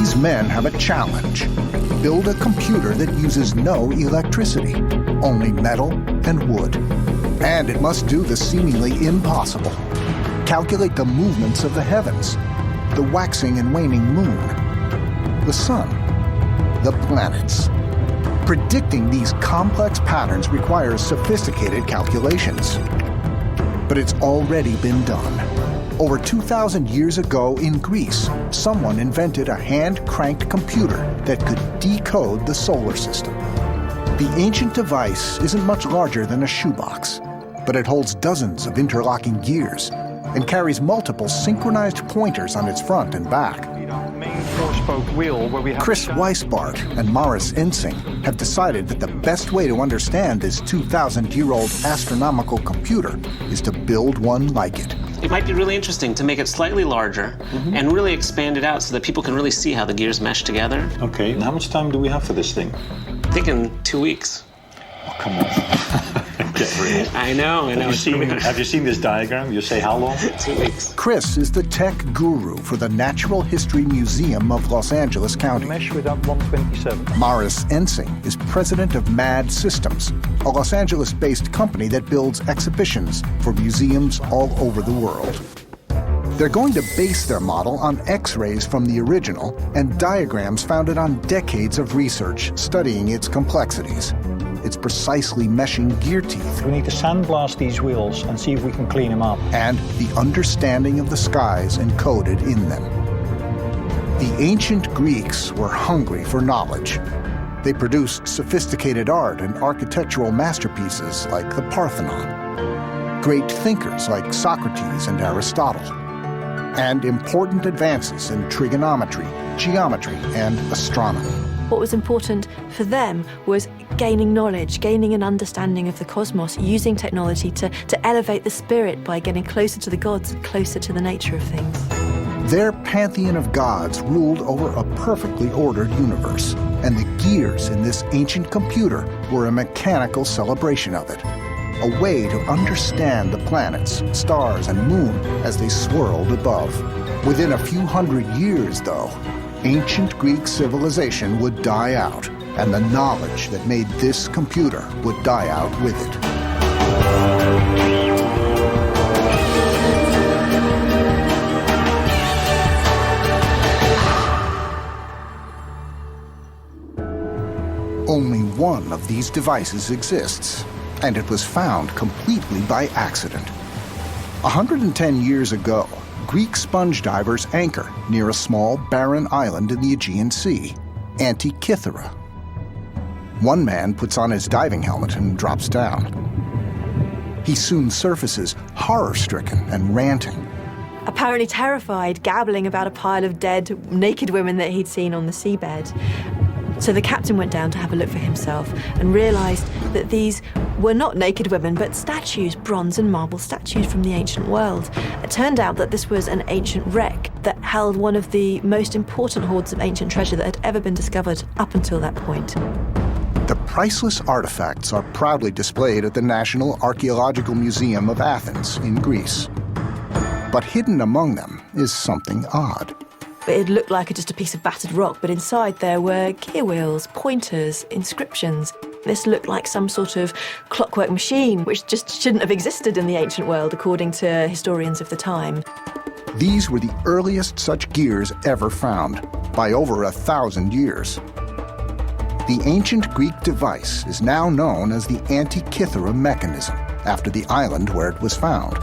These men have a challenge. Build a computer that uses no electricity, only metal and wood. And it must do the seemingly impossible. Calculate the movements of the heavens, the waxing and waning moon, the sun, the planets. Predicting these complex patterns requires sophisticated calculations. But it's already been done. Over 2,000 years ago in Greece, someone invented a hand-cranked computer that could decode the solar system. The ancient device isn't much larger than a shoebox, but it holds dozens of interlocking gears and carries multiple synchronized pointers on its front and back. Chris Weisbart and Maris Ensing have decided that the best way to understand this 2,000-year-old astronomical computer is to build one like it. It might be really interesting to make it slightly larger and really expand it out so that people can really see how the gears mesh together. Okay, and how much time do we have for this thing? I think in 2 weeks. Oh, come on. Get real. I know. Have you seen this diagram? You say how long? 2 weeks. Chris is the tech guru for the Natural History Museum of Los Angeles County. Mesh with that 127. Maris Ensing is president of MAD Systems, a Los Angeles-based company that builds exhibitions for museums all over the world. They're going to base their model on X-rays from the original and diagrams founded on decades of research studying its complexities. It's precisely meshing gear teeth. We need to sandblast these wheels and see if we can clean them up. And the understanding of the skies encoded in them. The ancient Greeks were hungry for knowledge. They produced sophisticated art and architectural masterpieces like the Parthenon, great thinkers like Socrates and Aristotle, and important advances in trigonometry, geometry, and astronomy. What was important for them was gaining knowledge, gaining an understanding of the cosmos, using technology to elevate the spirit by getting closer to the gods, closer to the nature of things. Their pantheon of gods ruled over a perfectly ordered universe, and the gears in this ancient computer were a mechanical celebration of it, a way to understand the planets, stars, and moon as they swirled above. Within a few hundred years, though, ancient Greek civilization would die out, and the knowledge that made this computer would die out with it. Only one of these devices exists, and it was found completely by accident. 110 years ago, Greek sponge divers anchor near a small barren island in the Aegean Sea, Antikythera. One man puts on his diving helmet and drops down. He soon surfaces, horror-stricken and ranting. Apparently terrified, gabbling about a pile of dead, naked women that he'd seen on the seabed. So the captain went down to have a look for himself and realized that these were not naked women, but statues, bronze and marble statues from the ancient world. It turned out that this was an ancient wreck that held one of the most important hoards of ancient treasure that had ever been discovered up until that point. The priceless artifacts are proudly displayed at the National Archaeological Museum of Athens in Greece. But hidden among them is something odd. It looked like just a piece of battered rock, but inside there were gear wheels, pointers, inscriptions. This looked like some sort of clockwork machine, which just shouldn't have existed in the ancient world, according to historians of the time. These were the earliest such gears ever found, by over 1,000 years. The ancient Greek device is now known as the Antikythera mechanism, after the island where it was found.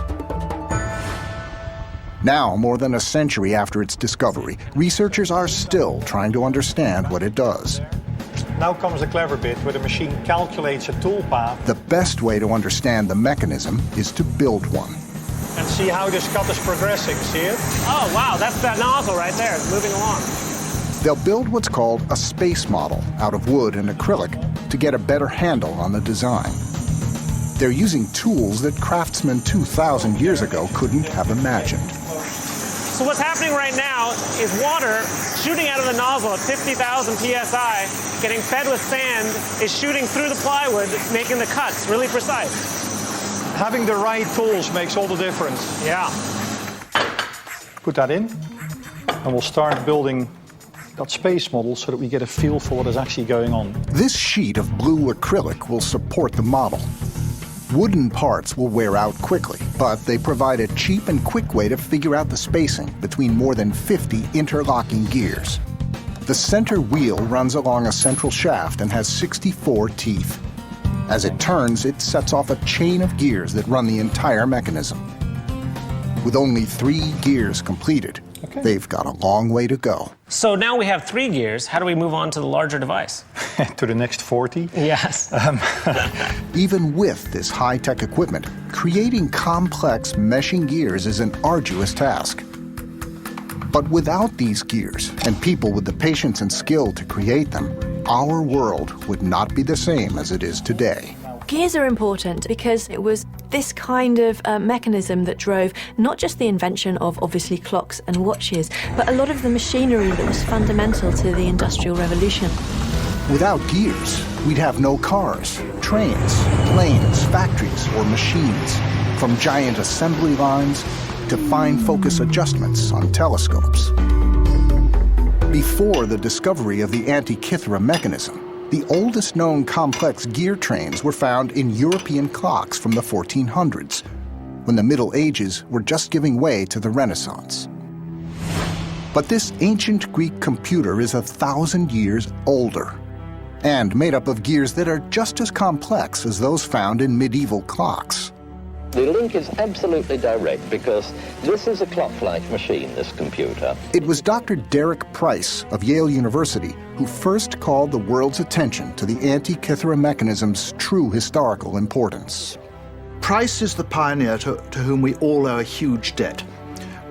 Now, more than a century after its discovery, researchers are still trying to understand what it does. Now comes the clever bit where the machine calculates a toolpath. The best way to understand the mechanism is to build one. And see how this cut is progressing, see it? Oh, wow, that's that nozzle right there. It's moving along. They'll build what's called a space model out of wood and acrylic to get a better handle on the design. They're using tools that craftsmen 2,000 years ago couldn't have imagined. So what's happening right now is water shooting out of the nozzle at 50,000 psi, getting fed with sand, is shooting through the plywood, making the cuts really precise. Having the right tools makes all the difference. Yeah. Put that in, and we'll start building that space model so that we get a feel for what is actually going on. This sheet of blue acrylic will support the model. Wooden parts will wear out quickly, but they provide a cheap and quick way to figure out the spacing between more than 50 interlocking gears. The center wheel runs along a central shaft and has 64 teeth. As it turns, it sets off a chain of gears that run the entire mechanism. With only 3 gears completed, they've got a long way to go. So now we have 3 gears. How do we move on to the larger device? To the next 40? Yes. Even with this high-tech equipment, creating complex meshing gears is an arduous task. But without these gears, and people with the patience and skill to create them, our world would not be the same as it is today. Gears are important because it was this kind of mechanism that drove not just the invention of, obviously, clocks and watches, but a lot of the machinery that was fundamental to the Industrial Revolution. Without gears, we'd have no cars, trains, planes, factories, or machines, from giant assembly lines to fine focus adjustments on telescopes. Before the discovery of the Antikythera mechanism, the oldest known complex gear trains were found in European clocks from the 1400s, when the Middle Ages were just giving way to the Renaissance. But this ancient Greek computer is 1,000 years older, and made up of gears that are just as complex as those found in medieval clocks. The link is absolutely direct because this is a clock-like machine, this computer. It was Dr. Derek Price of Yale University who first called the world's attention to the Antikythera mechanism's true historical importance. Price is the pioneer to whom we all owe a huge debt.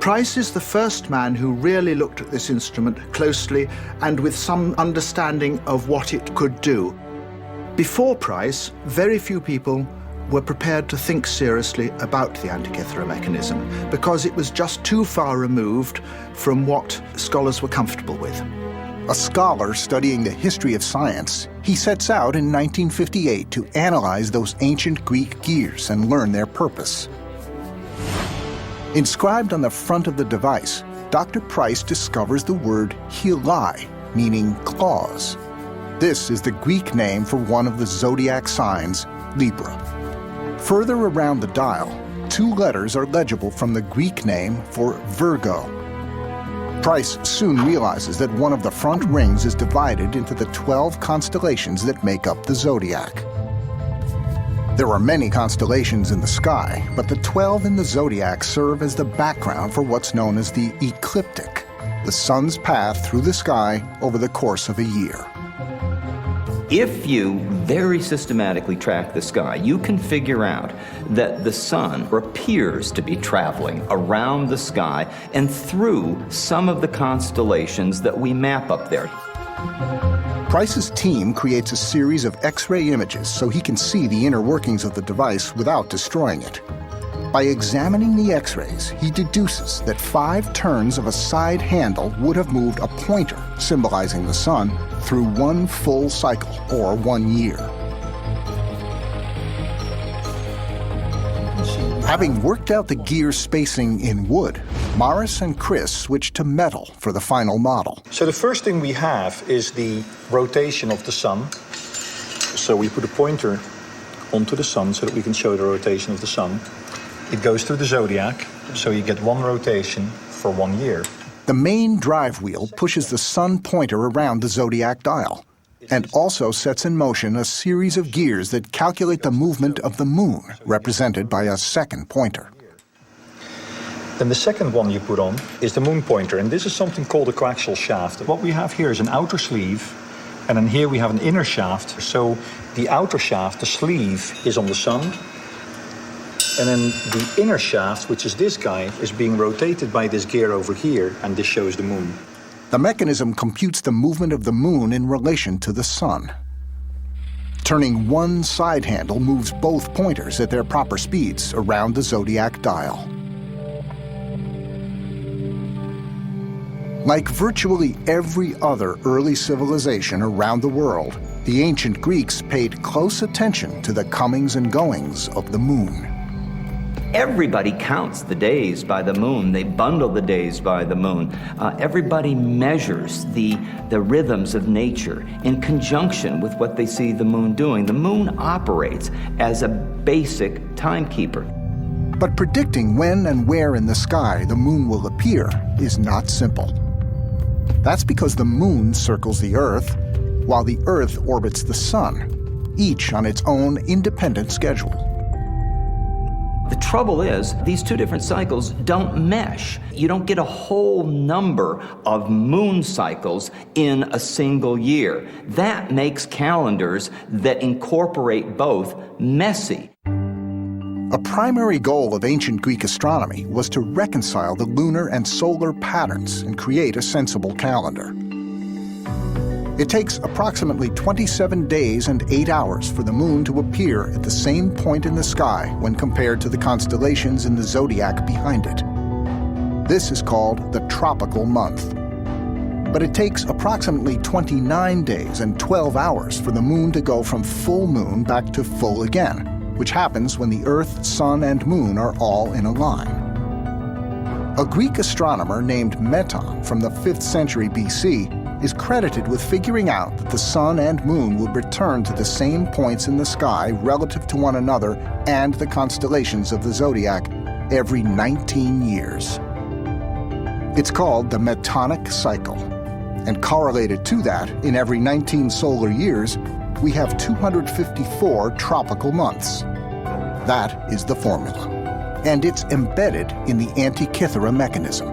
Price is the first man who really looked at this instrument closely and with some understanding of what it could do. Before Price, very few people were prepared to think seriously about the Antikythera mechanism because it was just too far removed from what scholars were comfortable with. A scholar studying the history of science, he sets out in 1958 to analyze those ancient Greek gears and learn their purpose. Inscribed on the front of the device, Dr. Price discovers the word helai, meaning claws. This is the Greek name for one of the zodiac signs, Libra. Further around the dial, 2 letters are legible from the Greek name for Virgo. Price soon realizes that one of the front rings is divided into the 12 constellations that make up the zodiac. There are many constellations in the sky, but the 12 in the zodiac serve as the background for what's known as the ecliptic, the sun's path through the sky over the course of a year. If you very systematically track the sky, you can figure out that the sun appears to be traveling around the sky and through some of the constellations that we map up there. Price's team creates a series of X-ray images so he can see the inner workings of the device without destroying it. By examining the X-rays, he deduces that 5 turns of a side handle would have moved a pointer, symbolizing the sun, through 1 full cycle, or 1 year. Having worked out the gear spacing in wood, Morris and Chris switched to metal for the final model. So the first thing we have is the rotation of the sun. So we put a pointer onto the sun so that we can show the rotation of the sun. It goes through the zodiac, so you get 1 rotation for 1 year. The main drive wheel pushes the sun pointer around the zodiac dial and also sets in motion a series of gears that calculate the movement of the moon, represented by a second pointer. Then the second one you put on is the moon pointer, and this is something called a coaxial shaft. What we have here is an outer sleeve, and then here we have an inner shaft. So the outer shaft, the sleeve, is on the sun, and then the inner shaft, which is this guy, is being rotated by this gear over here, and this shows the moon. The mechanism computes the movement of the moon in relation to the sun. Turning one side handle moves both pointers at their proper speeds around the zodiac dial. Like virtually every other early civilization around the world, the ancient Greeks paid close attention to the comings and goings of the moon. Everybody counts the days by the moon. They bundle the days by the moon. Everybody measures the rhythms of nature in conjunction with what they see the moon doing. The moon operates as a basic timekeeper. But predicting when and where in the sky the moon will appear is not simple. That's because the moon circles the Earth, while the Earth orbits the sun, each on its own independent schedule. The trouble is, these two different cycles don't mesh. You don't get a whole number of moon cycles in a single year. That makes calendars that incorporate both messy. A primary goal of ancient Greek astronomy was to reconcile the lunar and solar patterns and create a sensible calendar. It takes approximately 27 days and 8 hours for the moon to appear at the same point in the sky when compared to the constellations in the zodiac behind it. This is called the tropical month. But it takes approximately 29 days and 12 hours for the moon to go from full moon back to full again, which happens when the Earth, Sun, and Moon are all in a line. A Greek astronomer named Meton from the 5th century BC is credited with figuring out that the Sun and Moon would return to the same points in the sky relative to one another and the constellations of the zodiac every 19 years. It's called the Metonic cycle, and correlated to that, in every 19 solar years, we have 254 tropical months. That is the formula, and it's embedded in the Antikythera mechanism.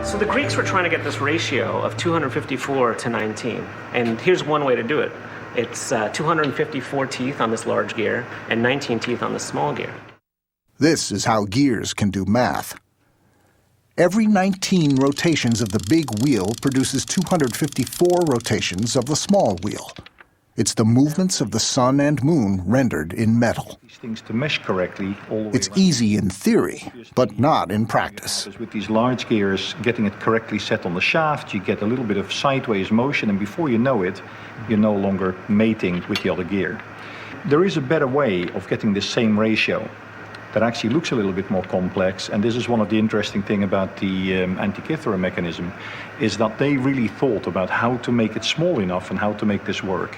So the Greeks were trying to get this ratio of 254 to 19, and here's one way to do it. It's 254 teeth on this large gear and 19 teeth on the small gear. This is how gears can do math. Every 19 rotations of the big wheel produces 254 rotations of the small wheel. It's the movements of the sun and moon rendered in metal. These things to mesh correctly all the way It's around. easy in theory, but not in practice. With these large gears, getting it correctly set on the shaft, you get a little bit of sideways motion, and before you know it, you're no longer mating with the other gear. There is a better way of getting this same ratio that actually looks a little bit more complex, and this is one of the interesting things about the Antikythera mechanism, is that they really thought about how to make it small enough and how to make this work.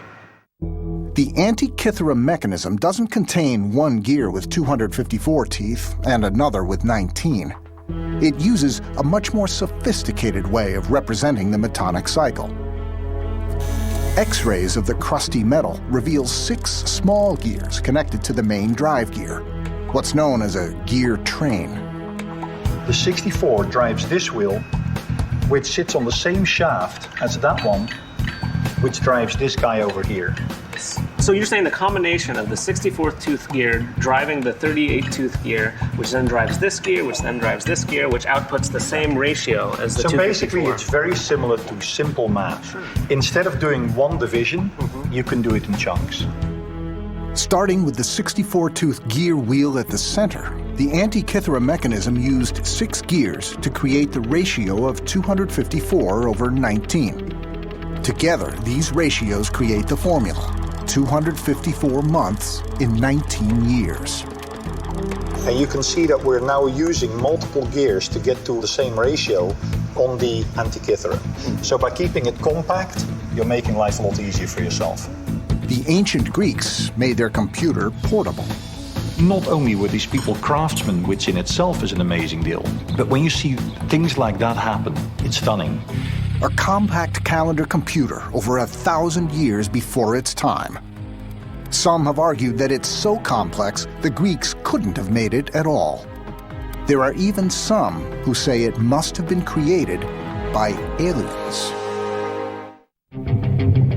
The Antikythera mechanism doesn't contain one gear with 254 teeth and another with 19. It uses a much more sophisticated way of representing the Metonic cycle. X-rays of the crusty metal reveal 6 small gears connected to the main drive gear, what's known as a gear train. The 64 drives this wheel, which sits on the same shaft as that one, which drives this guy over here. So you're saying the combination of the 64th tooth gear driving the 38 tooth gear, which then drives this gear, which then drives this gear, which outputs the same ratio as the So 254. basically it's very similar to simple math. Sure. Instead of doing one division, you can do it in chunks. Starting with the 64-tooth gear wheel at the center, the Antikythera mechanism used 6 gears to create the ratio of 254 over 19. Together, these ratios create the formula, 254 months in 19 years. And you can see that we're now using multiple gears to get to the same ratio on the Antikythera. So by keeping it compact, you're making life a lot easier for yourself. The ancient Greeks made their computer portable. Not only were these people craftsmen, which in itself is an amazing deal, but when you see things like that happen, it's stunning. A compact calendar computer over 1,000 years before its time. Some have argued that it's so complex the Greeks couldn't have made it at all. There are even some who say it must have been created by aliens.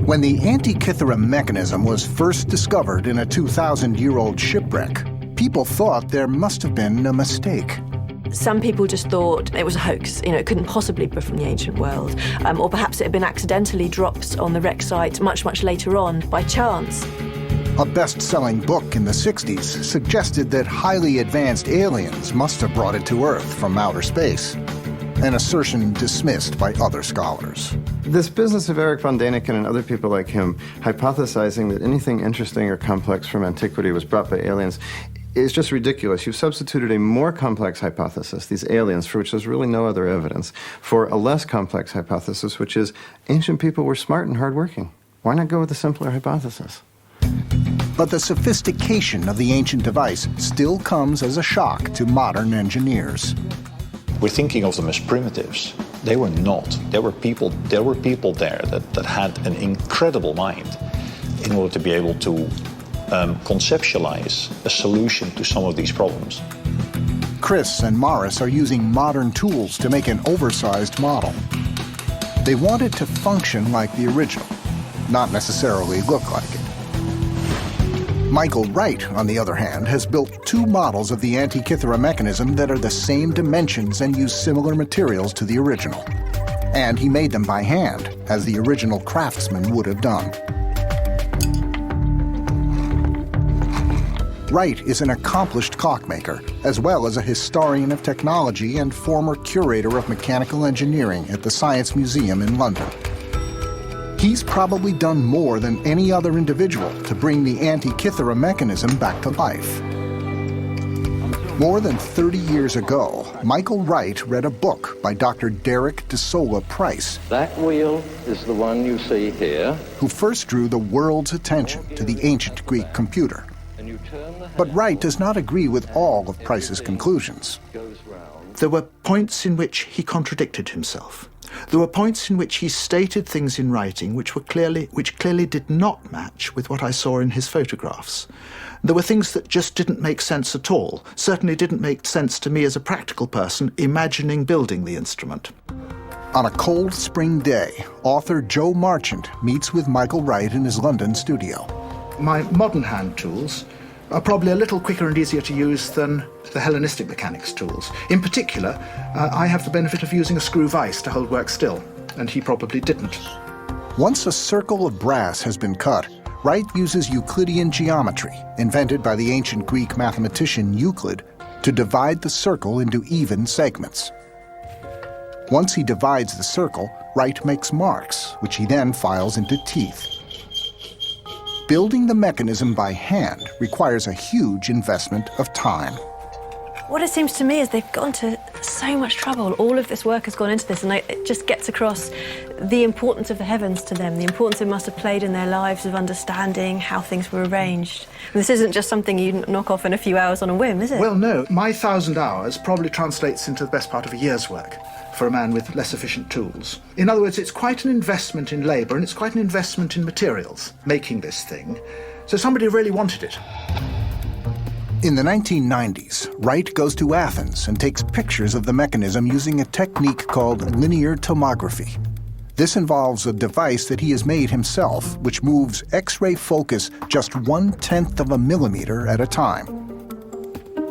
When the Antikythera mechanism was first discovered in a 2,000-year-old shipwreck, people thought there must have been a mistake. Some people just thought it was a hoax, it couldn't possibly be from the ancient world. Or perhaps it had been accidentally dropped on the wreck site much, much later on by chance. A best-selling book in the 60s suggested that highly advanced aliens must have brought it to Earth from outer space, an assertion dismissed by other scholars. This business of Eric von Däniken and other people like him hypothesizing that anything interesting or complex from antiquity was brought by aliens is just ridiculous. You've substituted a more complex hypothesis, these aliens, for which there's really no other evidence, for a less complex hypothesis, which is ancient people were smart and hardworking. Why not go with a simpler hypothesis? But the sophistication of the ancient device still comes as a shock to modern engineers. We're thinking of them as primitives. They were not. There were people there that had an incredible mind in order to be able to conceptualize a solution to some of these problems. Chris and Morris are using modern tools to make an oversized model. They want it to function like the original, not necessarily look like it. Michael Wright, on the other hand, has built 2 models of the Antikythera mechanism that are the same dimensions and use similar materials to the original. And he made them by hand, as the original craftsman would have done. Wright is an accomplished clockmaker, as well as a historian of technology and former curator of mechanical engineering at the Science Museum in London. He's probably done more than any other individual to bring the Antikythera mechanism back to life. More than 30 years ago, Michael Wright read a book by Dr. Derek de Sola Price. That wheel is the one you see here. Who first drew the world's attention to the ancient Greek computer. But Wright does not agree with all of Price's conclusions. There were points in which he contradicted himself. There were points in which he stated things in writing which clearly did not match with what I saw in his photographs. There were things that just didn't make sense at all, certainly didn't make sense to me as a practical person imagining building the instrument. On a cold spring day, author Joe Marchant meets with Michael Wright in his London studio. My modern hand tools are probably a little quicker and easier to use than the Hellenistic mechanics tools. In particular, I have the benefit of using a screw vise to hold work still, and he probably didn't. Once a circle of brass has been cut, Wright uses Euclidean geometry, invented by the ancient Greek mathematician Euclid, to divide the circle into even segments. Once he divides the circle, Wright makes marks, which he then files into teeth. Building the mechanism by hand requires a huge investment of time. What it seems to me is they've gone to so much trouble. All of this work has gone into this, and it just gets across the importance of the heavens to them, the importance it must have played in their lives of understanding how things were arranged. And this isn't just something you knock off in a few hours on a whim, is it? Well, no. My 1,000 hours probably translates into the best part of a year's work for a man with less efficient tools. In other words, it's quite an investment in labour, and it's quite an investment in materials, making this thing. So somebody really wanted it. In the 1990s, Wright goes to Athens and takes pictures of the mechanism using a technique called linear tomography. This involves a device that he has made himself, which moves X-ray focus just 1/10 of a millimeter at a time.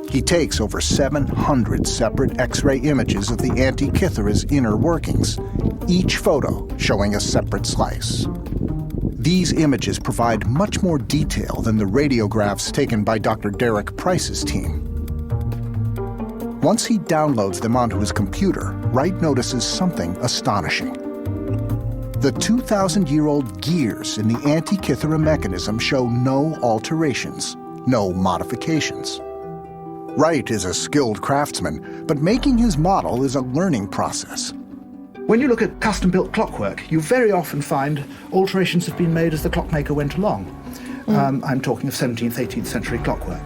He takes over 700 separate X-ray images of the Antikythera's inner workings, each photo showing a separate slice. These images provide much more detail than the radiographs taken by Dr. Derek Price's team. Once he downloads them onto his computer, Wright notices something astonishing. The 2,000-year-old gears in the Antikythera mechanism show no alterations, no modifications. Wright is a skilled craftsman, but making his model is a learning process. When you look at custom-built clockwork, you very often find alterations have been made as the clockmaker went along. I'm talking of 17th, 18th century clockwork.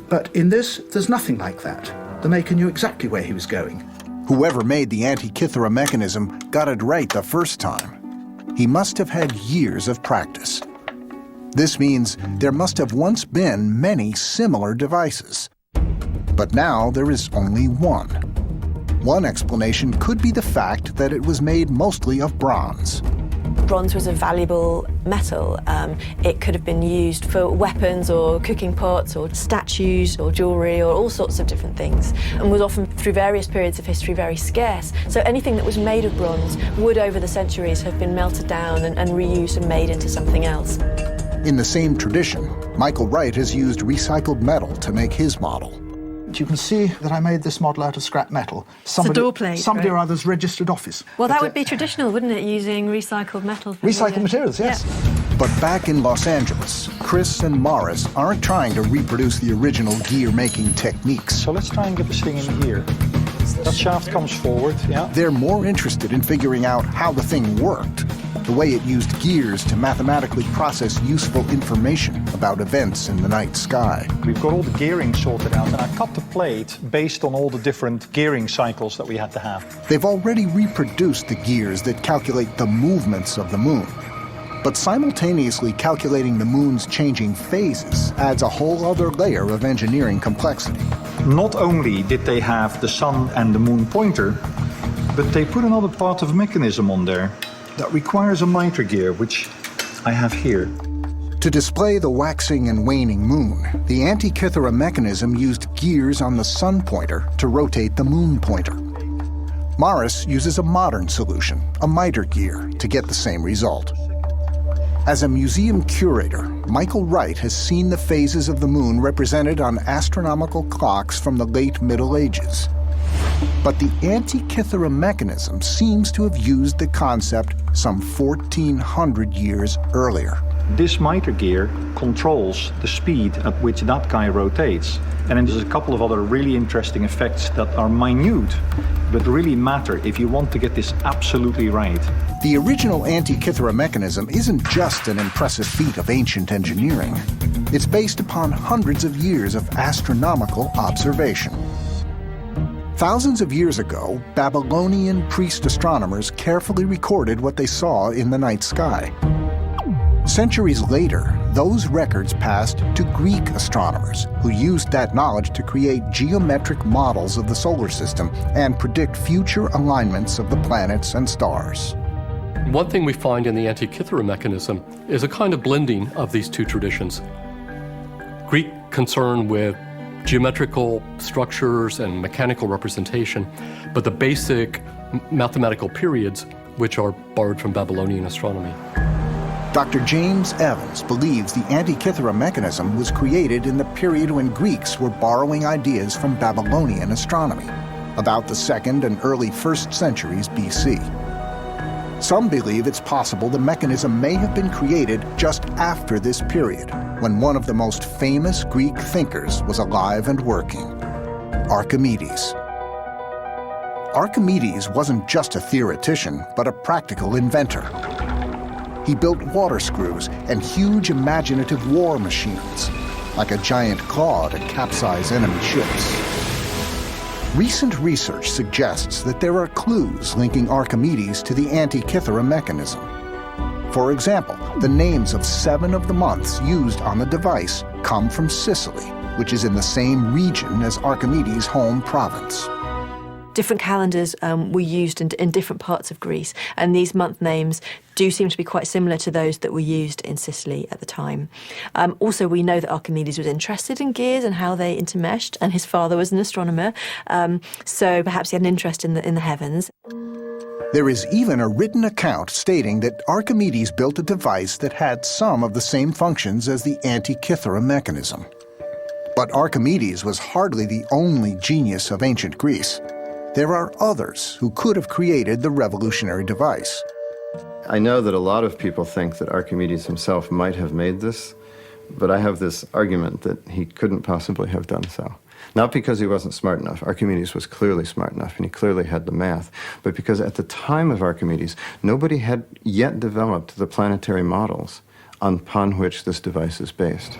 But in this, there's nothing like that. The maker knew exactly where he was going. Whoever made the Antikythera mechanism got it right the first time. He must have had years of practice. This means there must have once been many similar devices. But now there is only one. One explanation could be the fact that it was made mostly of bronze. Bronze was a valuable metal. It could have been used for weapons or cooking pots or statues or jewellery or all sorts of different things, and was often, through various periods of history, very scarce. So anything that was made of bronze would, over the centuries, have been melted down and reused and made into something else. In the same tradition, Michael Wright has used recycled metal to make his model. You can see that I made this model out of scrap metal. A door plate, Somebody right? or other's registered office. Well, that would be traditional, wouldn't it, using recycled metal? Recycled materials, yes. Yeah. But back in Los Angeles, Chris and Morris aren't trying to reproduce the original gear-making techniques. So let's try and get this thing in here. That shaft comes forward, yeah. They're more interested in figuring out how the thing worked, the way it used gears to mathematically process useful information about events in the night sky. We've got all the gearing sorted out, and I cut the plate based on all the different gearing cycles that we had to have. They've already reproduced the gears that calculate the movements of the moon. But simultaneously calculating the moon's changing phases adds a whole other layer of engineering complexity. Not only did they have the sun and the moon pointer, but they put another part of the mechanism on there that requires a miter gear, which I have here. To display the waxing and waning moon, the Antikythera mechanism used gears on the sun pointer to rotate the moon pointer. Morris uses a modern solution, a miter gear, to get the same result. As a museum curator, Michael Wright has seen the phases of the moon represented on astronomical clocks from the late Middle Ages. But the Antikythera mechanism seems to have used the concept some 1,400 years earlier. This miter gear controls the speed at which that guy rotates. And then there's a couple of other really interesting effects that are minute, but really matter if you want to get this absolutely right. The original Antikythera mechanism isn't just an impressive feat of ancient engineering. It's based upon hundreds of years of astronomical observation. Thousands of years ago, Babylonian priest astronomers carefully recorded what they saw in the night sky. Centuries later, those records passed to Greek astronomers, who used that knowledge to create geometric models of the solar system and predict future alignments of the planets and stars. One thing we find in the Antikythera mechanism is a kind of blending of these two traditions. Greek concern with geometrical structures and mechanical representation, but the basic mathematical periods which are borrowed from Babylonian astronomy. Dr. James Evans believes the Antikythera mechanism was created in the period when Greeks were borrowing ideas from Babylonian astronomy, about the 2nd and early 1st centuries BC. Some believe it's possible the mechanism may have been created just after this period, when one of the most famous Greek thinkers was alive and working, Archimedes. Archimedes wasn't just a theoretician, but a practical inventor. He built water screws and huge imaginative war machines, like a giant claw to capsize enemy ships. Recent research suggests that there are clues linking Archimedes to the Antikythera mechanism. For example, the names of 7 of the months used on the device come from Sicily, which is in the same region as Archimedes' home province. Different calendars were used in different parts of Greece, and these month names do seem to be quite similar to those that were used in Sicily at the time. Also, we know that Archimedes was interested in gears and how they intermeshed, and his father was an astronomer, so perhaps he had an interest in the heavens. There is even a written account stating that Archimedes built a device that had some of the same functions as the Antikythera mechanism. But Archimedes was hardly the only genius of ancient Greece. There are others who could have created the revolutionary device. I know that a lot of people think that Archimedes himself might have made this, but I have this argument that he couldn't possibly have done so. Not because he wasn't smart enough. Archimedes was clearly smart enough, and he clearly had the math, but because at the time of Archimedes, nobody had yet developed the planetary models upon which this device is based.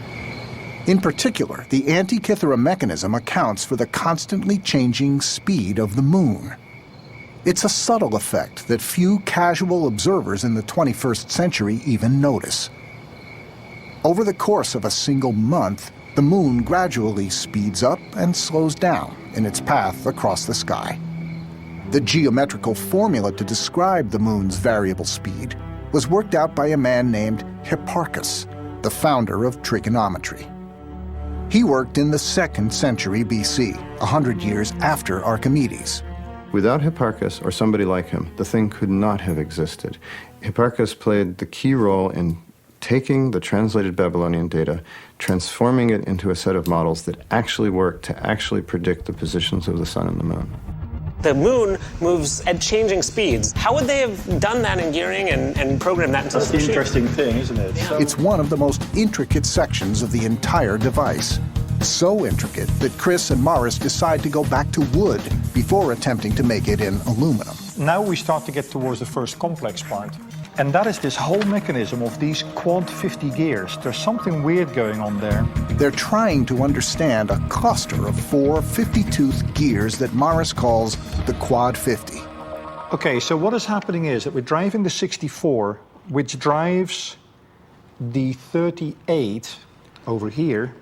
In particular, the Antikythera mechanism accounts for the constantly changing speed of the moon. It's a subtle effect that few casual observers in the 21st century even notice. Over the course of a single month, the moon gradually speeds up and slows down in its path across the sky. The geometrical formula to describe the moon's variable speed was worked out by a man named Hipparchus, the founder of trigonometry. He worked in the 2nd century BC, 100 years after Archimedes. Without Hipparchus or somebody like him, the thing could not have existed. Hipparchus played the key role in taking the translated Babylonian data, transforming it into a set of models that actually work to actually predict the positions of the sun and the moon. The moon moves at changing speeds. How would they have done that in gearing and programmed that into That's the the machine? interesting thing, isn't it? Yeah. It's one of the most intricate sections of the entire device. So intricate that Chris and Morris decide to go back to wood before attempting to make it in aluminum. Now we start to get towards the first complex part. And that is this whole mechanism of these quad 50 gears. There's something weird going on there. They're trying to understand a cluster of 4 50-tooth gears that Morris calls the quad 50. Okay, so what is happening is that we're driving the 64, which drives the 38 over here,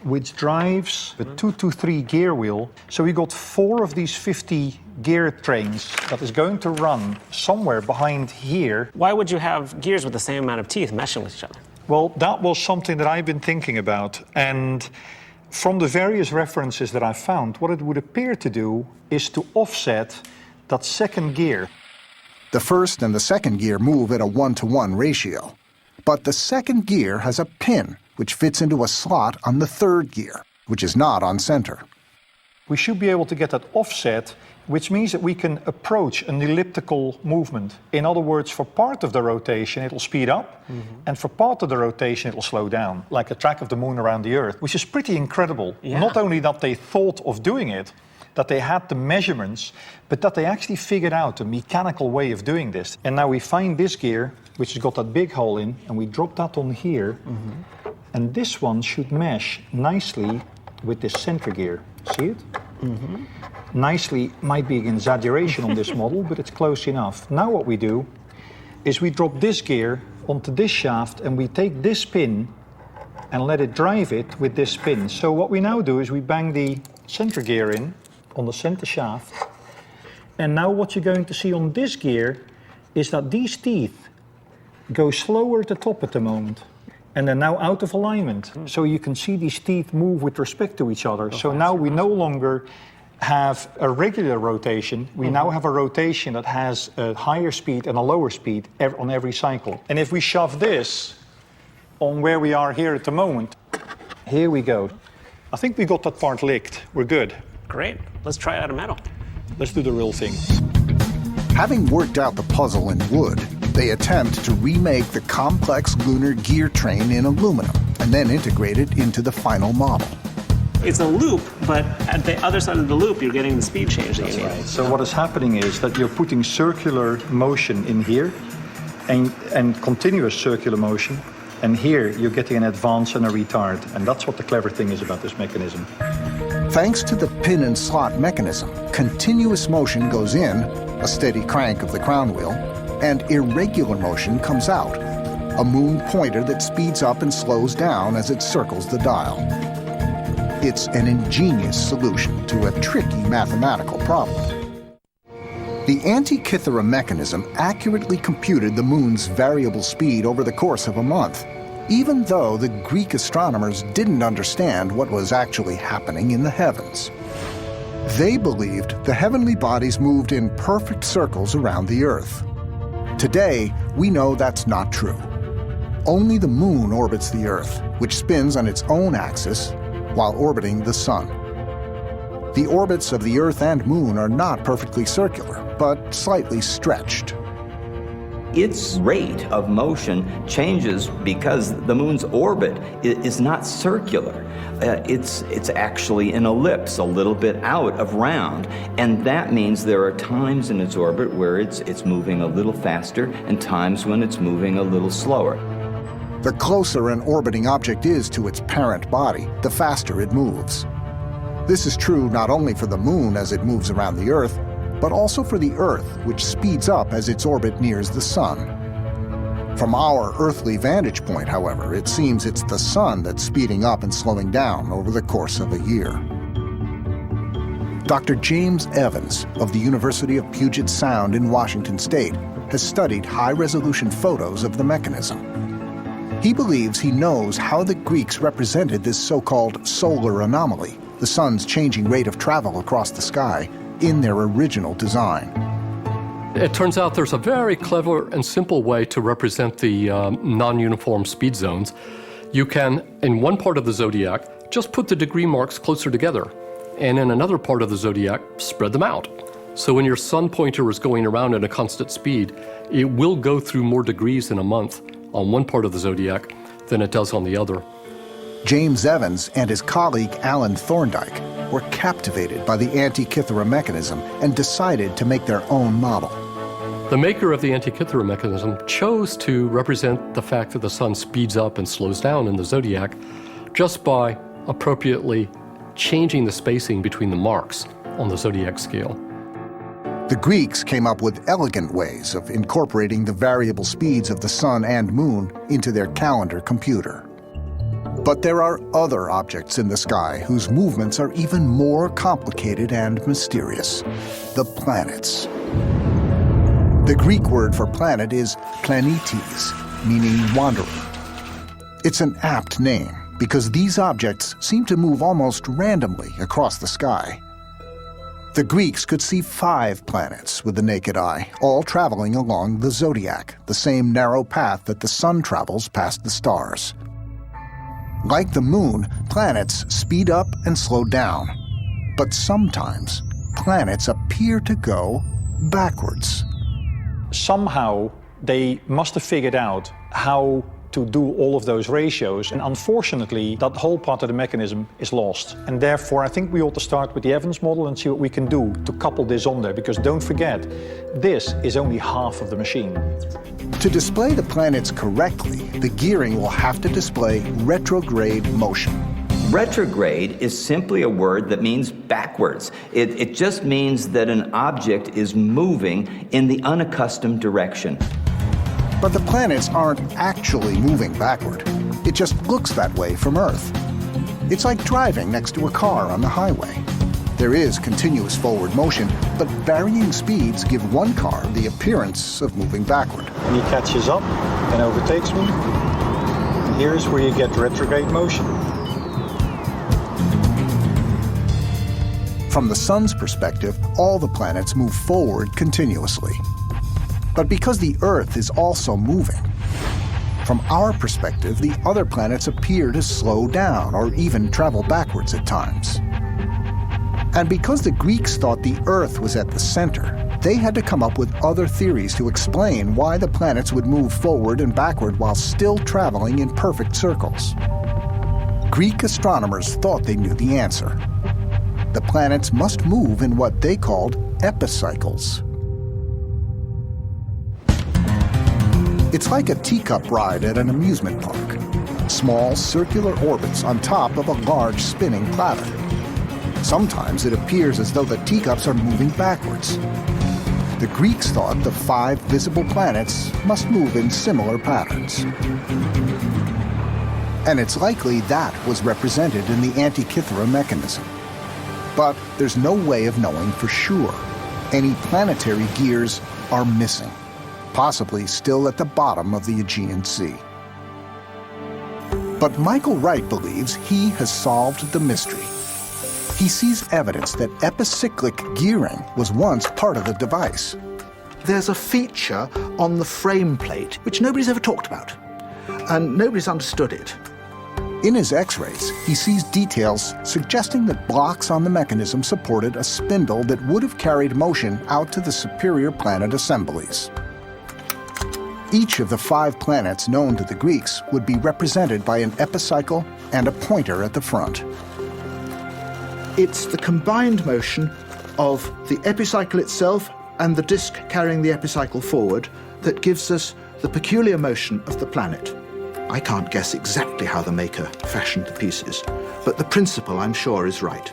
which drives the 223 gear wheel. So we got 4 of these 50 gear trains that is going to run somewhere behind here. Why would you have gears with the same amount of teeth meshing with each other? Well, that was something that I've been thinking about. And from the various references that I've found, what it would appear to do is to offset that second gear. The first and the second gear move at a 1-to-1 ratio. But the second gear has a pin which fits into a slot on the third gear, which is not on center. We should be able to get that offset, which means that we can approach an elliptical movement. In other words, for part of the rotation, it'll speed up, and for part of the rotation, it'll slow down, like a track of the moon around the Earth, which is pretty incredible. Yeah. Not only that they thought of doing it, that they had the measurements, but that they actually figured out a mechanical way of doing this. And now we find this gear, which has got that big hole in, and we drop that on here, and this one should mesh nicely with this center gear. See it? Nicely might be an exaggeration on this model, but it's close enough. Now what we do is we drop this gear onto this shaft, and we take this pin and let it drive it with this pin. So what we now do is we bang the center gear in on the center shaft, and now what you're going to see on this gear is that these teeth go slower at the top at the moment, and they're now out of alignment. So you can see these teeth move with respect to each other. So now we no longer have a regular rotation. We now have a rotation that has a higher speed and a lower speed on every cycle. And if we shove this on where we are here at the moment, here we go. I think we got that part licked. We're good. Great. Let's try it out of metal. Let's do the real thing. Having worked out the puzzle in wood, they attempt to remake the complex lunar gear train in aluminum and then integrate it into the final model. It's a loop, but at the other side of the loop, you're getting the speed change that you need. So what is happening is that you're putting circular motion in here and continuous circular motion. And here you're getting an advance and a retard. And that's what the clever thing is about this mechanism. Thanks to the pin and slot mechanism, continuous motion goes in, a steady crank of the crown wheel, and irregular motion comes out, a moon pointer that speeds up and slows down as it circles the dial. It's an ingenious solution to a tricky mathematical problem. The Antikythera mechanism accurately computed the moon's variable speed over the course of a month, even though the Greek astronomers didn't understand what was actually happening in the heavens. They believed the heavenly bodies moved in perfect circles around the Earth. Today, we know that's not true. Only the moon orbits the Earth, which spins on its own axis while orbiting the sun. The orbits of the Earth and moon are not perfectly circular, but slightly stretched. Its rate of motion changes because the moon's orbit is not circular. It's actually an ellipse, a little bit out of round, and that means there are times in its orbit where it's moving a little faster and times when it's moving a little slower. The closer an orbiting object is to its parent body, the faster it moves. This is true not only for the moon as it moves around the Earth, but also for the Earth, which speeds up as its orbit nears the sun. From our earthly vantage point, however, it seems it's the sun that's speeding up and slowing down over the course of a year. Dr. James Evans of the University of Puget Sound in Washington State has studied high-resolution photos of the mechanism. He believes he knows how the Greeks represented this so-called solar anomaly, the sun's changing rate of travel across the sky, in their original design. It turns out there's a very clever and simple way to represent the non-uniform speed zones. You can, in one part of the zodiac, just put the degree marks closer together, and in another part of the zodiac, spread them out. So when your sun pointer is going around at a constant speed, it will go through more degrees in a month on one part of the zodiac than it does on the other. James Evans and his colleague Alan Thorndike were captivated by the Antikythera mechanism and decided to make their own model. The maker of the Antikythera mechanism chose to represent the fact that the sun speeds up and slows down in the zodiac just by appropriately changing the spacing between the marks on the zodiac scale. The Greeks came up with elegant ways of incorporating the variable speeds of the sun and moon into their calendar computer. But there are other objects in the sky whose movements are even more complicated and mysterious: the planets. The Greek word for planet is planetes, meaning wanderer. It's an apt name because these objects seem to move almost randomly across the sky. The Greeks could see 5 planets with the naked eye, all traveling along the zodiac, the same narrow path that the sun travels past the stars. Like the moon, planets speed up and slow down. But sometimes, planets appear to go backwards. Somehow, they must have figured out how to do all of those ratios, and unfortunately, that whole part of the mechanism is lost. And therefore, I think we ought to start with the Evans model and see what we can do to couple this on there, because don't forget, this is only half of the machine. To display the planets correctly, the gearing will have to display retrograde motion. Retrograde is simply a word that means backwards. It just means that an object is moving in the unaccustomed direction. But the planets aren't actually moving backward. It just looks that way from Earth. It's like driving next to a car on the highway. There is continuous forward motion, but varying speeds give one car the appearance of moving backward. He catches up and overtakes me. And here's where you get retrograde motion. From the sun's perspective, all the planets move forward continuously. But because the Earth is also moving, from our perspective, the other planets appear to slow down or even travel backwards at times. And because the Greeks thought the Earth was at the center, they had to come up with other theories to explain why the planets would move forward and backward while still traveling in perfect circles. Greek astronomers thought they knew the answer. The planets must move in what they called epicycles. It's like a teacup ride at an amusement park. Small circular orbits on top of a large spinning platter. Sometimes it appears as though the teacups are moving backwards. The Greeks thought the 5 visible planets must move in similar patterns. And it's likely that was represented in the Antikythera mechanism. But there's no way of knowing for sure. Any planetary gears are missing, possibly still at the bottom of the Aegean Sea. But Michael Wright believes he has solved the mystery. He sees evidence that epicyclic gearing was once part of the device. There's a feature on the frame plate which nobody's ever talked about, and nobody's understood it. In his X-rays, he sees details suggesting that blocks on the mechanism supported a spindle that would have carried motion out to the superior planet assemblies. Each of the 5 planets known to the Greeks would be represented by an epicycle and a pointer at the front. It's the combined motion of the epicycle itself and the disk carrying the epicycle forward that gives us the peculiar motion of the planet. I can't guess exactly how the maker fashioned the pieces, but the principle, I'm sure, is right.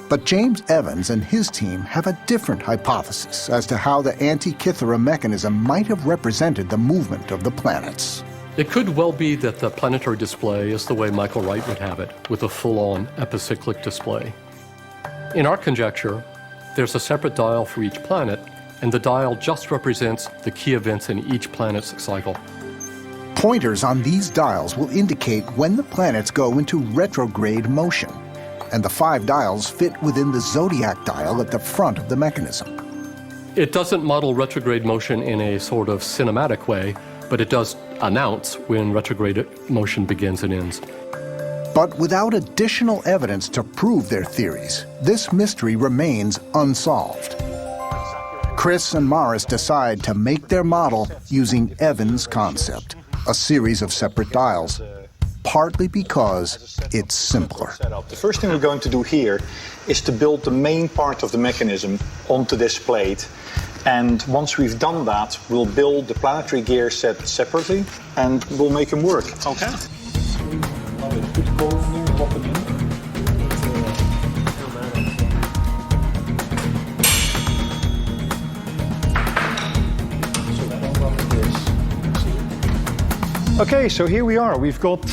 But James Evans and his team have a different hypothesis as to how the Antikythera mechanism might have represented the movement of the planets. It could well be that the planetary display is the way Michael Wright would have it, with a full-on epicyclic display. In our conjecture, there's a separate dial for each planet, and the dial just represents the key events in each planet's cycle. Pointers on these dials will indicate when the planets go into retrograde motion, and the 5 dials fit within the zodiac dial at the front of the mechanism. It doesn't model retrograde motion in a sort of cinematic way, but it does announce when retrograde motion begins and ends. But without additional evidence to prove their theories, this mystery remains unsolved. Chris and Morris decide to make their model using Evans' concept, a series of separate dials, partly because it's simpler. The first thing we're going to do here is to build the main part of the mechanism onto this plate. And once we've done that, we'll build the planetary gear set separately and we'll make them work. Okay. Okay, so here we are. We've got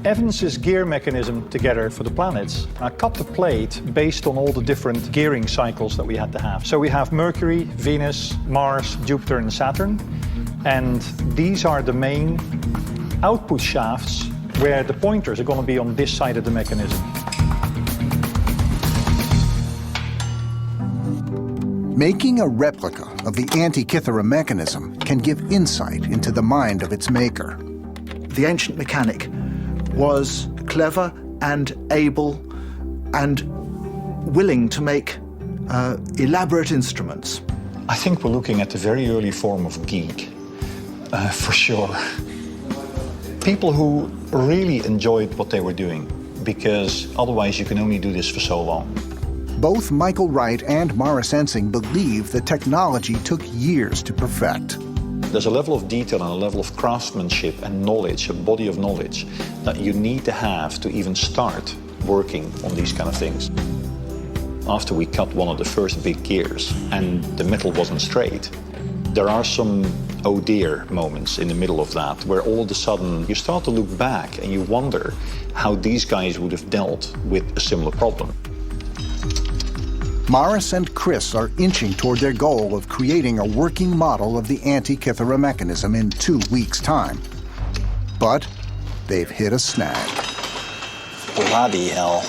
Evans's gear mechanism together for the planets. I cut the plate based on all the different gearing cycles that we had to have. So we have Mercury, Venus, Mars, Jupiter, and Saturn. And these are the main output shafts where the pointers are going to be on this side of the mechanism. Making a replica of the Antikythera mechanism can give insight into the mind of its maker. The ancient mechanic was clever and able and willing to make elaborate instruments. I think we're looking at a very early form of geek, for sure. People who really enjoyed what they were doing, because otherwise you can only do this for so long. Both Michael Wright and Morris Ensing believe the technology took years to perfect. There's a level of detail and a level of craftsmanship and knowledge, a body of knowledge, that you need to have to even start working on these kind of things. After we cut one of the first big gears and the metal wasn't straight, there are some oh dear moments in the middle of that where all of a sudden you start to look back and you wonder how these guys would have dealt with a similar problem. Morris and Chris are inching toward their goal of creating a working model of the Antikythera mechanism in 2 weeks' time. But they've hit a snag. Bloody hell.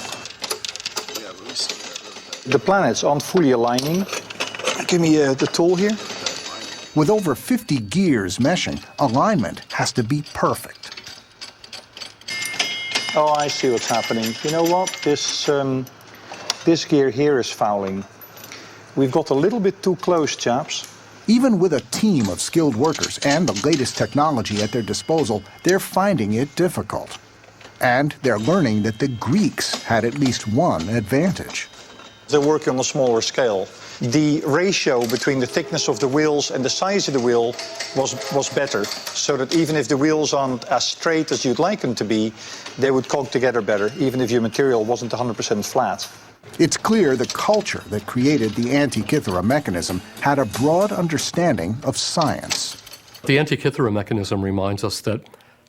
The planets aren't fully aligning. Give me the tool here. With over 50 gears meshing, alignment has to be perfect. Oh, I see what's happening. You know what? This gear here is fouling. We've got a little bit too close, chaps. Even with a team of skilled workers and the latest technology at their disposal, they're finding it difficult. And they're learning that the Greeks had at least one advantage. They're working on a smaller scale. The ratio between the thickness of the wheels and the size of the wheel was better, so that even if the wheels aren't as straight as you'd like them to be, they would cog together better, even if your material wasn't 100% flat. It's clear the culture that created the Antikythera mechanism had a broad understanding of science. The Antikythera mechanism reminds us that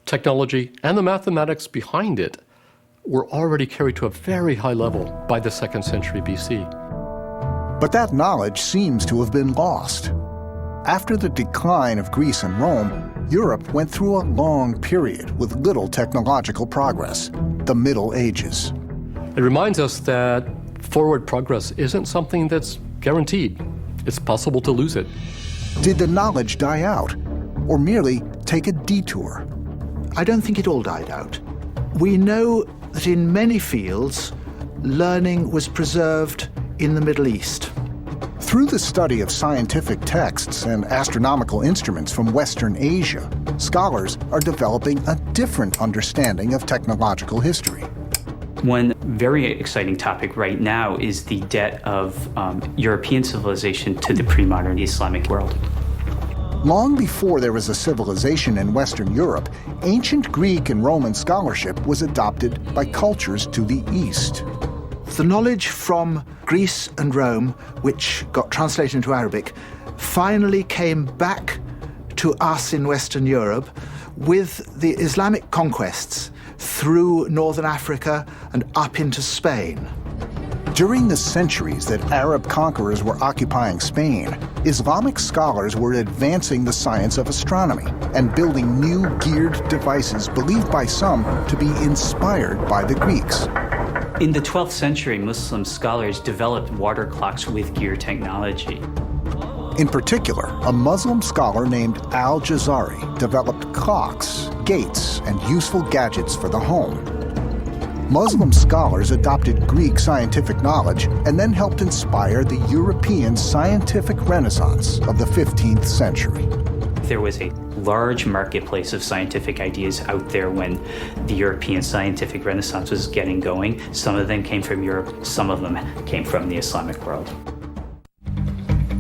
technology and the mathematics behind it were already carried to a very high level by the 2nd century BC. But that knowledge seems to have been lost. After the decline of Greece and Rome, Europe went through a long period with little technological progress, the Middle Ages. It reminds us that forward progress isn't something that's guaranteed. It's possible to lose it. Did the knowledge die out, or merely take a detour? I don't think it all died out. We know that in many fields, learning was preserved in the Middle East. Through the study of scientific texts and astronomical instruments from Western Asia, scholars are developing a different understanding of technological history. One very exciting topic right now is the debt of European civilization to the pre-modern Islamic world. Long before there was a civilization in Western Europe, ancient Greek and Roman scholarship was adopted by cultures to the east. The knowledge from Greece and Rome, which got translated into Arabic, finally came back to us in Western Europe with the Islamic conquests through northern Africa and up into Spain. During the centuries that Arab conquerors were occupying Spain, Islamic scholars were advancing the science of astronomy and building new geared devices believed by some to be inspired by the Greeks. In the 12th century, Muslim scholars developed water clocks with gear technology. In particular, a Muslim scholar named Al-Jazari developed clocks, gates, and useful gadgets for the home. Muslim scholars adopted Greek scientific knowledge and then helped inspire the European scientific renaissance of the 15th century. There was a large marketplace of scientific ideas out there when the European scientific renaissance was getting going. Some of them came from Europe, some of them came from the Islamic world.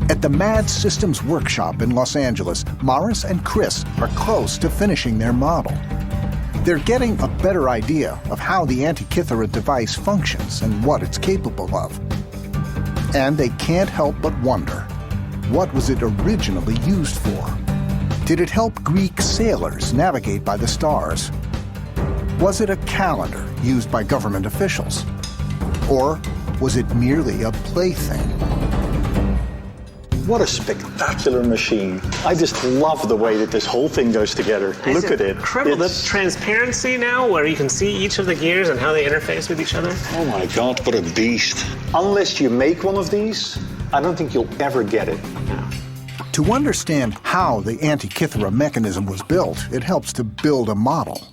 At the MAD Systems Workshop in Los Angeles, Morris and Chris are close to finishing their model. They're getting a better idea of how the Antikythera device functions and what it's capable of. And they can't help but wonder, what was it originally used for? Did it help Greek sailors navigate by the stars? Was it a calendar used by government officials? Or was it merely a plaything? What a spectacular machine. I just love the way that this whole thing goes together. Look at it. Incredible. The transparency now, where you can see each of the gears and how they interface with each other. Oh my God, what a beast. Unless you make one of these, I don't think you'll ever get it. Yeah. To understand how the Antikythera mechanism was built, it helps to build a model.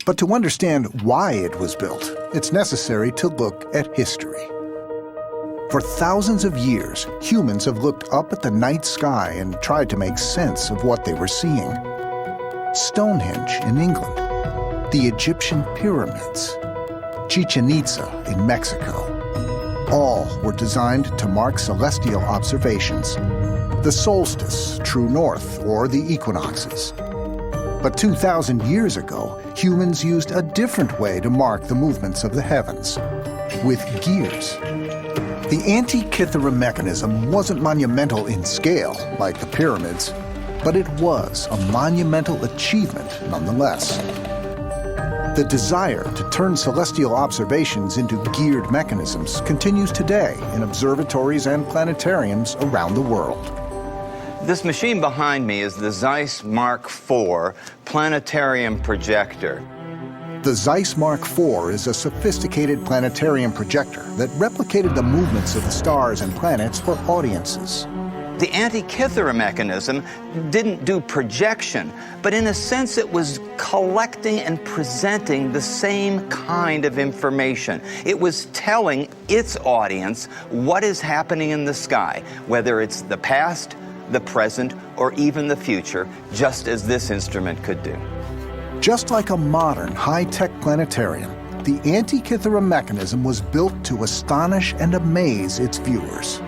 But to understand why it was built, it's necessary to look at history. For thousands of years, humans have looked up at the night sky and tried to make sense of what they were seeing. Stonehenge in England, the Egyptian pyramids, Chichen Itza in Mexico. All were designed to mark celestial observations. The solstice, true north, or the equinoxes. But 2,000 years ago, humans used a different way to mark the movements of the heavens, with gears. The Antikythera mechanism wasn't monumental in scale, like the pyramids, but it was a monumental achievement nonetheless. The desire to turn celestial observations into geared mechanisms continues today in observatories and planetariums around the world. This machine behind me is the Zeiss Mark IV planetarium projector. The Zeiss Mark IV is a sophisticated planetarium projector that replicated the movements of the stars and planets for audiences. The Antikythera mechanism didn't do projection, but in a sense it was collecting and presenting the same kind of information. It was telling its audience what is happening in the sky, whether it's the past, the present, or even the future, just as this instrument could do. Just like a modern high-tech planetarium, the Antikythera mechanism was built to astonish and amaze its viewers.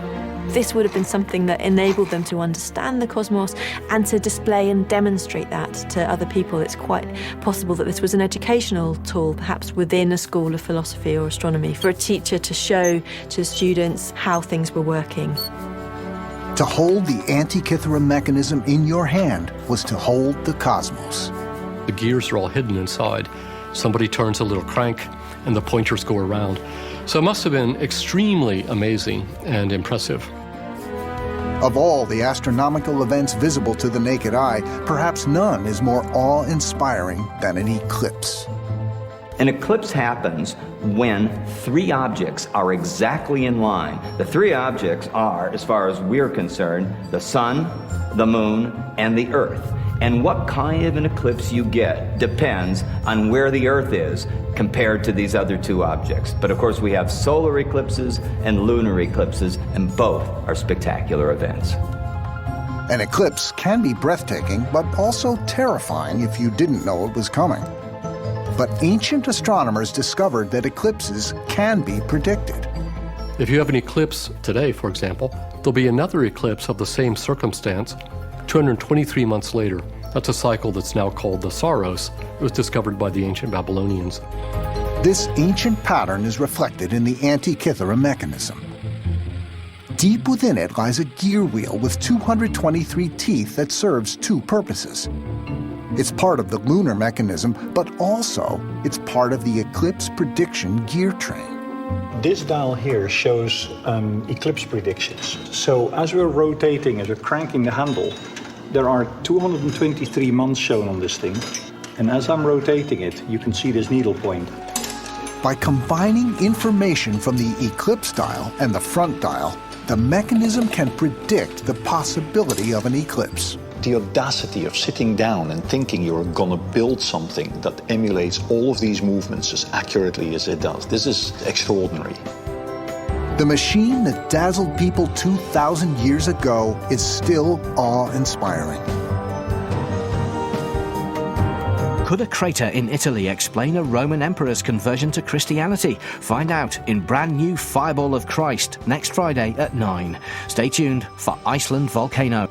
This would have been something that enabled them to understand the cosmos and to display and demonstrate that to other people. It's quite possible that this was an educational tool, perhaps within a school of philosophy or astronomy, for a teacher to show to students how things were working. To hold the Antikythera mechanism in your hand was to hold the cosmos. The gears are all hidden inside. Somebody turns a little crank and the pointers go around. So it must have been extremely amazing and impressive. Of all the astronomical events visible to the naked eye, perhaps none is more awe-inspiring than an eclipse. An eclipse happens when three objects are exactly in line. The three objects are, as far as we're concerned, the sun, the moon, and the earth. And what kind of an eclipse you get depends on where the Earth is compared to these other two objects. But of course we have solar eclipses and lunar eclipses, and both are spectacular events. An eclipse can be breathtaking, but also terrifying if you didn't know it was coming. But ancient astronomers discovered that eclipses can be predicted. If you have an eclipse today, for example, there'll be another eclipse of the same circumstance 223 months later. That's a cycle that's now called the Saros. It was discovered by the ancient Babylonians. This ancient pattern is reflected in the Antikythera mechanism. Deep within it lies a gear wheel with 223 teeth that serves two purposes. It's part of the lunar mechanism, but also it's part of the eclipse prediction gear train. This dial here shows eclipse predictions. So as we're rotating, as we're cranking the handle, there are 223 months shown on this thing. And as I'm rotating it, you can see this needle point. By combining information from the eclipse dial and the front dial, the mechanism can predict the possibility of an eclipse. The audacity of sitting down and thinking you're gonna build something that emulates all of these movements as accurately as it does. This is extraordinary. The machine that dazzled people 2,000 years ago is still awe-inspiring. Could a crater in Italy explain a Roman emperor's conversion to Christianity? Find out in brand new Fireball of Christ next Friday at 9. Stay tuned for Iceland Volcano.